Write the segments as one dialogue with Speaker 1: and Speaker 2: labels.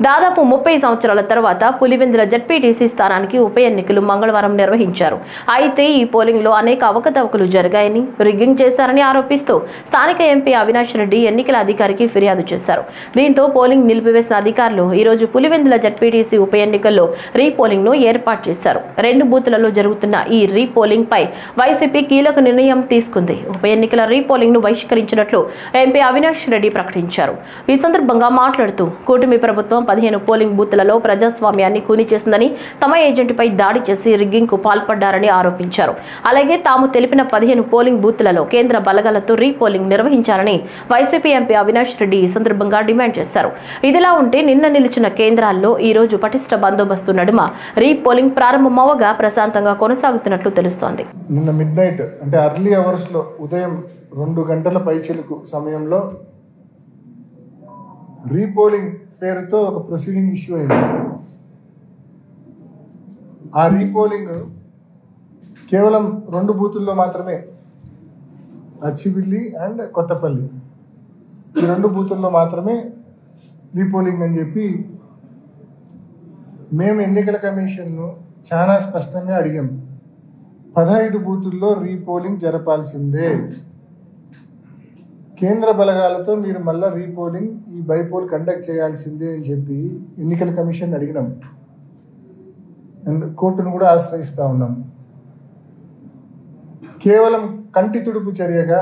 Speaker 1: దాదాపు 30 సంవత్సరాల తర్వాత పులివెందుల జడ్పీటీసీ స్థానానికి ఉప ఎన్నికలు మంగళవారం నిర్వహించారు. అయితే ఈ పోలింగ్ లో అనేక అవకతవకలు జరిగాయని, రిగ్గింగ్ చేశారని ఆరోపిస్తూ స్థానిక ఎంపీ అవినాష్ రెడ్డి ఎన్నికల అధికారికి ఫిర్యాదు చేశారు. దీంతో పోలింగ్ నిలిపివేసిన అధికారులు ఈ రోజు పులివెందుల జడ్పీటీసీ ఉప ఎన్నికల్లో రీపోలింగ్ ను ఏర్పాటు చేశారు. 2 బూత్లలో జరుగుతున్న ఈ రీపోలింగ్ పై వైసీపీ కీలక నిర్ణయం తీసుకుంది. ఉప ఎన్నికల రీపోలింగ్ ను బహిష్కరించినట్లు ఎంపీ అవినాష్ రెడ్డి ప్రకటించారు. ఈ సందర్భంగా మాట్లాడుతూ కూటమి ప్రభుత్వం 15 పోలింగ్ బూత్లలో ప్రజాస్వామ్యాన్ని కూని చేసిందని, తమ ఏజెంట్పై దాడి చేసి రిగ్గింగ్ కు పాల్పడ్డారని ఆరోపించారు. అలాగే తాము తెలిపిన 15 పోలింగ్ బూత్లలో కేంద్ర బలగాలతో రీపోలింగ్ నిర్వహించాలని వైసీపీ ఎంపీ అవినాష్ రెడ్డి ఈ సందర్భంగా డిమాండ్ చేశారు. ఇదిలా ఉంటే నిన్న నిలిచిన కేంద్రాల్లో ఈ రోజు పటిష్ట బందోబస్తు నడుమ రీపోలింగ్ ప్రారంభమవగా ప్రశాంతంగా కొనసాగుతున్నట్లు తెలుస్తోంది.
Speaker 2: నిన్న మిడ్ నైట్ అంటే అర్లీ అవర్స్ లో ఉదయం 2 గంటల పైచిలుకు సమయంలో రీపోలింగ్ పేరుతో ఒక ప్రొసీడింగ్ ఇష్యూ అయింది. ఆ రీపోలింగ్ కేవలం 2 బూతుల్లో మాత్రమే, అచ్చివిల్లి అండ్ కొత్తపల్లి, ఈ 2 బూతుల్లో మాత్రమే రీపోలింగ్ అని చెప్పి మేము ఎన్నికల కమిషన్ను చాలా స్పష్టంగా అడిగాం. 15 బూతుల్లో రీపోలింగ్ జరపాల్సిందే, కేంద్ర బలగాలతో మీరు మళ్ళీ రీపోలింగ్ ఈ బైపోల్ కండక్ట్ చేయాల్సిందే అని చెప్పి ఎన్నికల కమిషన్ అడిగినాం అండ్ కోర్టును కూడా ఆశ్రయిస్తూ ఉన్నాం. కేవలం కంటి తుడుపు చర్యగా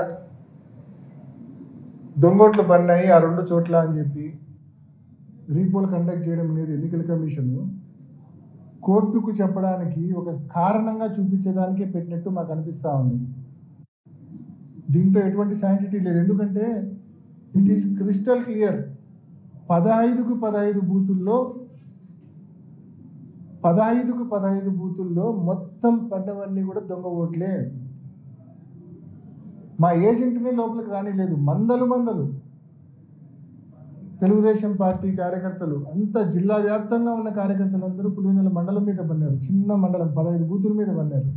Speaker 2: దొంగోట్లు పడినాయి ఆ 2 చోట్ల అని చెప్పి రీపోల్ కండక్ట్ చేయడం అనేది ఎన్నికల కమిషన్ కోర్టుకు చెప్పడానికి ఒక కారణంగా చూపించేదానికే పెట్టినట్టు మాకు అనిపిస్తూ ఉంది. దీంట్లో ఎటువంటి శాంటిటీ లేదు. ఎందుకంటే ఇట్ ఈస్ క్రిస్టల్ క్లియర్. 15కు 15 బూతుల్లో మొత్తం పడినవన్నీ కూడా దొంగ ఓట్లే. మా ఏజెంట్నే లోపలికి రానిలేదు. మందలు తెలుగుదేశం పార్టీ కార్యకర్తలు, అంత జిల్లా వ్యాప్తంగా ఉన్న కార్యకర్తలు అందరూ పులివెందుల మండలం మీద పన్నారు. చిన్న మండలం 15 బూతుల మీద పన్నారు.